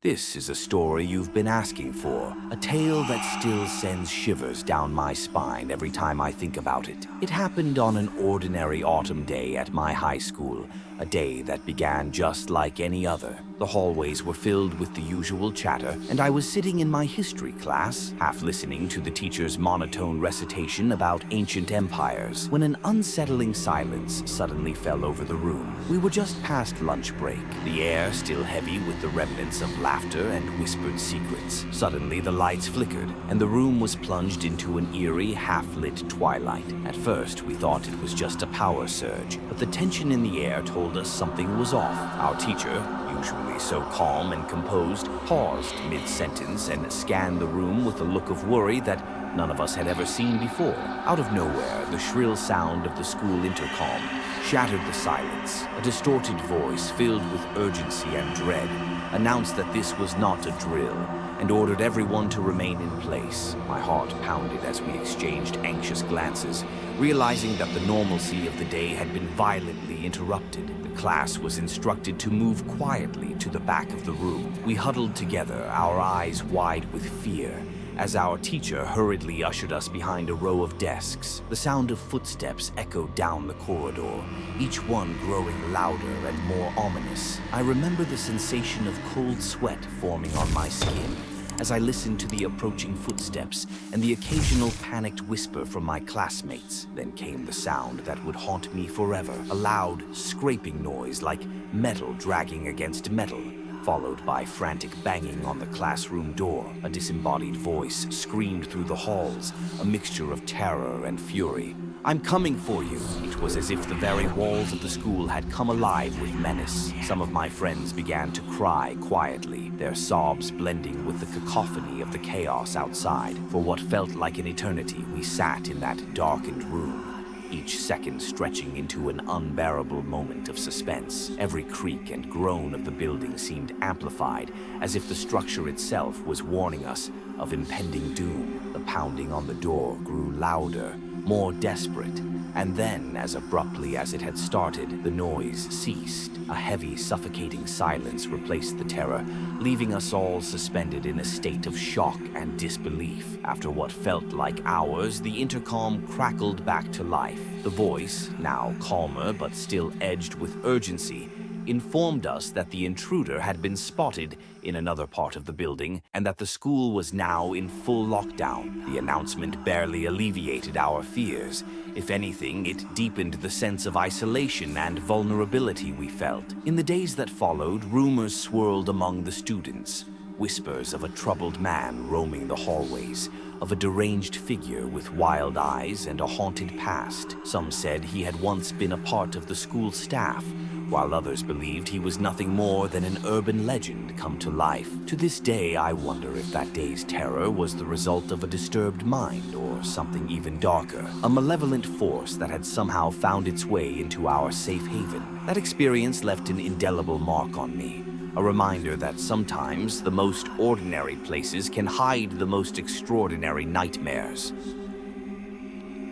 This is a story you've been asking for, a tale that still sends shivers down my spine every time I think about it. It happened on an ordinary autumn day at my high school, a day that began just like any other. The hallways were filled with the usual chatter, and I was sitting in my history class, half listening to the teacher's monotone recitation about ancient empires, when an unsettling silence suddenly fell over the room. We were just past lunch break, the air still heavy with the remnants of laughter and whispered secrets. Suddenly, the lights flickered, and the room was plunged into an eerie, half-lit twilight. At first, we thought it was just a power surge, but the tension in the air told us something was off. Our teacher, usually so calm and composed, paused mid-sentence and scanned the room with a look of worry that none of us had ever seen before. Out of nowhere, the shrill sound of the school intercom shattered the silence. A distorted voice filled with urgency and dread announced that this was not a drill and ordered everyone to remain in place. My heart pounded as we exchanged anxious glances, realizing that the normalcy of the day had been violently interrupted. The class was instructed to move quietly to the back of the room. We huddled together, our eyes wide with fear, as our teacher hurriedly ushered us behind a row of desks. The sound of footsteps echoed down the corridor, each one growing louder and more ominous. I remember the sensation of cold sweat forming on my skin as I listened to the approaching footsteps and the occasional panicked whisper from my classmates. Then came the sound that would haunt me forever, a loud, scraping noise like metal dragging against metal, followed by frantic banging on the classroom door. A disembodied voice screamed through the halls, a mixture of terror and fury. "I'm coming for you." It was as if the very walls of the school had come alive with menace. Some of my friends began to cry quietly, their sobs blending with the cacophony of the chaos outside. For what felt like an eternity, we sat in that darkened room, each second stretching into an unbearable moment of suspense. Every creak and groan of the building seemed amplified, as if the structure itself was warning us of impending doom. The pounding on the door grew louder, more desperate, and then, as abruptly as it had started, the noise ceased. A heavy, suffocating silence replaced the terror, leaving us all suspended in a state of shock and disbelief. After what felt like hours, the intercom crackled back to life. The voice, now calmer but still edged with urgency, informed us that the intruder had been spotted in another part of the building and that the school was now in full lockdown. The announcement barely alleviated our fears. If anything, it deepened the sense of isolation and vulnerability we felt. In the days that followed, rumors swirled among the students. Whispers of a troubled man roaming the hallways, of a deranged figure with wild eyes and a haunted past. Some said he had once been a part of the school staff, while others believed he was nothing more than an urban legend come to life. To this day, I wonder if that day's terror was the result of a disturbed mind or something even darker, a malevolent force that had somehow found its way into our safe haven. That experience left an indelible mark on me, a reminder that sometimes the most ordinary places can hide the most extraordinary nightmares.